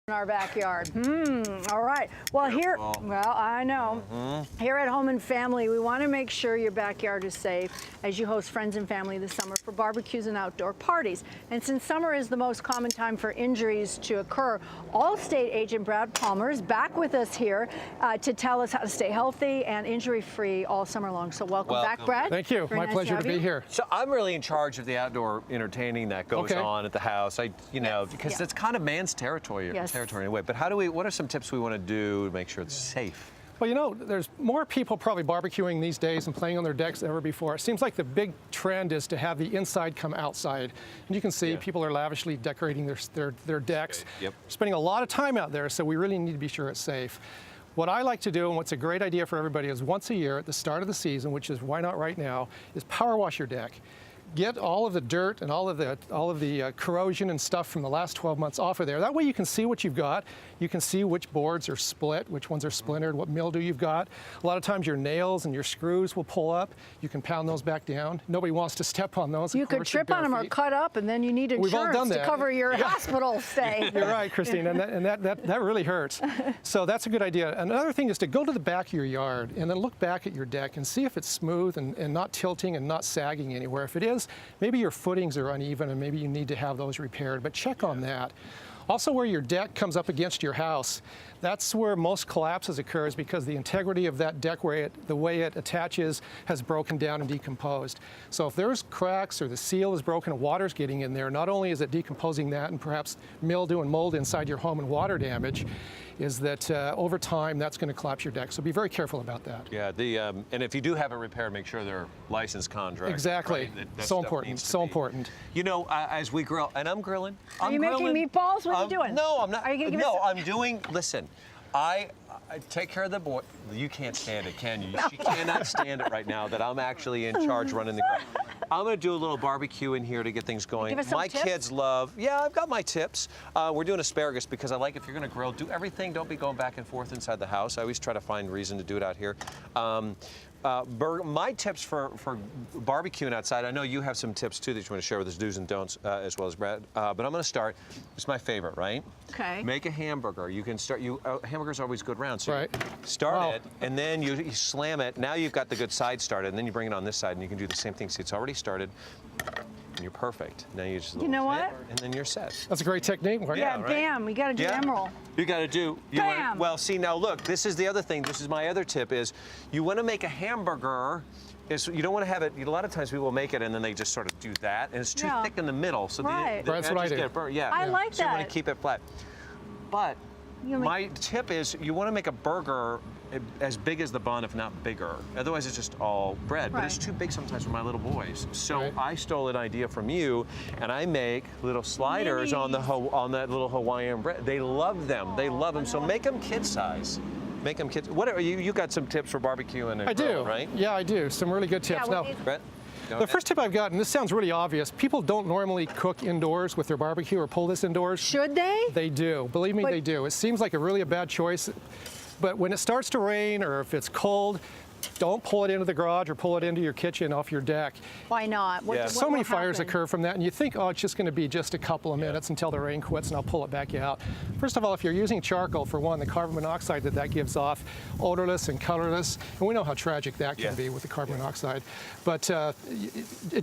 in our backyard. All right. Well, I know. Here at Home and Family, we want to make sure your backyard is safe as you host friends and family this summer for barbecues and outdoor parties. And since summer is the most common time for injuries to occur, Allstate Agent Brad Palmer is back with us here to tell us how to stay healthy and injury-free all summer long. So welcome back, Brad. Thank you. Very My nice pleasure to be here. So I'm really in charge of the outdoor entertaining that goes on at the house. Because it's kind of man's territory. In a way. But what are some tips we want to do to make sure it's safe? Well, there's more people probably barbecuing these days and playing on their decks than ever before. It seems like the big trend is to have the inside come outside. And you can see people are lavishly decorating their decks, spending a lot of time out there, so we really need to be sure it's safe. What I like to do, and what's a great idea for everybody, is once a year at the start of the season, which is why not right now, is power wash your deck. Get all of the dirt and all of the corrosion and stuff from the last 12 months off of there. That way you can see what you've got. You can see which boards are split, which ones are splintered, what mildew you've got. A lot of times your nails and your screws will pull up. You can pound those back down. Nobody wants to step on those. You could trip on them or cut up, and then you need insurance to cover your hospital stay. You're right, Christina, and that really hurts. So that's a good idea. Another thing is to go to the back of your yard and then look back at your deck and see if it's smooth and not tilting and not sagging anywhere. If it is, maybe your footings are uneven and maybe you need to have those repaired, but check on that. Also, where your deck comes up against your house, that's where most collapses occurs because the integrity of that deck, the way it attaches, has broken down and decomposed. So if there's cracks or the seal is broken and water's getting in there, not only is it decomposing that and perhaps mildew and mold inside your home and water damage, is that over time that's going to collapse your deck. So be very careful about that. Yeah, and if you do have it repaired, make sure they're licensed contractors. Exactly. Right? So important. So important. As we grill, and I'm grilling. Are you making meatballs? What are you doing? No, I'm not. Are you gonna give no, I'm doing. Listen, I take care of the boy. You can't stand it, can you? She cannot stand it right now that I'm actually in charge running the grill. I'm going to do a little barbecue in here to get things going. Give us some tips? Kids love, I've got my tips. We're doing asparagus because I like, if you're going to grill, do everything. Don't be going back and forth inside the house. I always try to find reason to do it out here. My tips for barbecuing outside, I know you have some tips too that you want to share with us, do's and don'ts, as well as Brad, but I'm going to start. It's my favorite, right? Okay. Make a hamburger. You can start, hamburgers are always good round, so right. Start it, and then you slam it. Now you've got the good side started, and then you bring it on this side, and you can do the same thing. See, it's already started, and you're perfect. Now you just and then you're set. That's a great technique. Right? Yeah, bam, we got to do emerald. You got to do. Well, see, now look, this is the other thing. This is my other tip is you want to make a hamburger. You don't want to have it. A lot of times people will make it and then they just sort of do that, and it's too thick in the middle. So that's what I do. I like that. So you want to keep it flat. But my tip is you want to make a burger as big as the bun, if not bigger. Otherwise, it's just all bread. But it's too big sometimes for my little boys. So I stole an idea from you, and I make little sliders on that little Hawaiian bread. They love them. They love them. So make them kid size. Make them kids. Whatever. You got some tips for barbecue and grill, right? Yeah, I do. Some really good tips. Now, Brett? The first tip I've got, and this sounds really obvious, people don't normally cook indoors with their barbecue or pull this indoors. Should they? They do. Believe me, they do. It seems like a bad choice, but when it starts to rain or if it's cold, don't pull it into the garage or pull it into your kitchen off your deck. Why not? So many fires occur from that, and you think, it's just going to be just a couple of minutes until the rain quits and I'll pull it back out. First of all, if you're using charcoal, for one, the carbon monoxide that gives off, odorless and colorless, and we know how tragic that can be with the carbon monoxide, but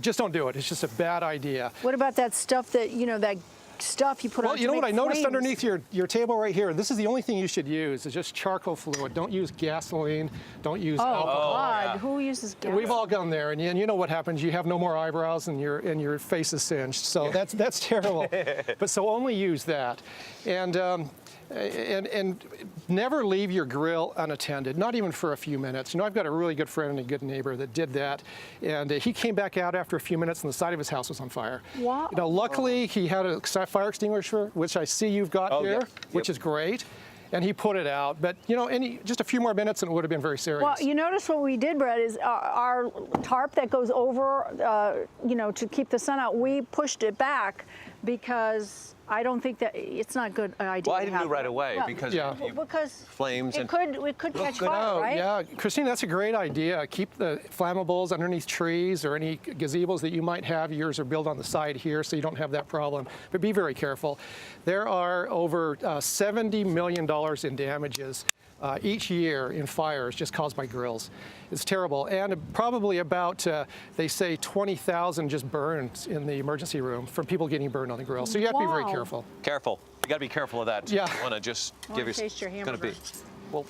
just don't do it. It's just a bad idea. What about that stuff that, that stuff you put on? Well, you know what I noticed underneath your table right here? This is the only thing you should use. Is just charcoal fluid. Don't use gasoline. Don't use alcohol. Oh God! Who uses gasoline? We've all gone there, and you know what happens. You have no more eyebrows, and your face is singed. So that's terrible. But so only use that, and never leave your grill unattended, not even for a few minutes. I've got a really good friend and a good neighbor that did that, and he came back out after a few minutes and the side of his house was on fire. Wow. Luckily he had a fire extinguisher, which I see you've got here, which is great. And he put it out, but just a few more minutes and it would have been very serious. Well, you notice what we did, Brett, is our tarp that goes over, to keep the sun out, we pushed it back because I don't think that it's not a good idea. Well, I to didn't have do right that. away Well, because Yeah. because flames it and could catch fire, Oh, right? yeah. Christina, that's a great idea. Keep the flammables underneath trees or any gazebos that you might have. Yours are built on the side here, so you don't have that problem. But be very careful. There are over $70 million in damages each year in fires just caused by grills. It's terrible. And probably about, they say, 20,000 just burns in the emergency room from people getting burned on the grill. So you have to be very Wow. careful. careful. You got to be careful of that. Yeah. You want to just wanna give taste your it's gonna be. hamburger. Well,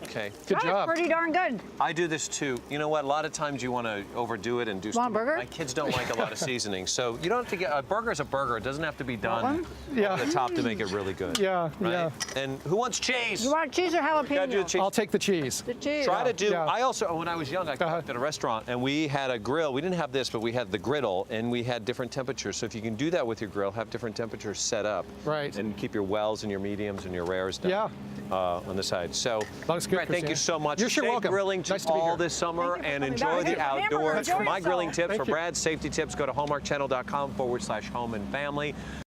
okay. Good That's job. pretty darn good. I do this too. You know what? A lot of times you want to overdo it and do Want a burger? My kids don't like a lot of seasoning, so you don't have to get a burger is a burger. It doesn't have to be done Yeah. over the top to make it really good. Yeah, Right? yeah. And who wants cheese? You want cheese or Gotta do jalapeno? cheese. I'll take the cheese. The cheese. Try to do. Yeah. I also, when I was young, I cooked at a restaurant, and we had a grill. We didn't have this, but we had the griddle, and we had different temperatures. So if you can do that with your grill, have different temperatures set up, Right. and keep your wells and your mediums and your rares down. Yeah. On the side. So, Looks good, Brad, thank you Christina. so much. You're sure Stay welcome. grilling Nice to be all here. this summer Thank you for and coming enjoy back. the Have a hamburger. outdoors. Enjoy For my yourself. grilling tips, Thank for you. Brad's safety tips, go to hallmarkchannel.com/home and family.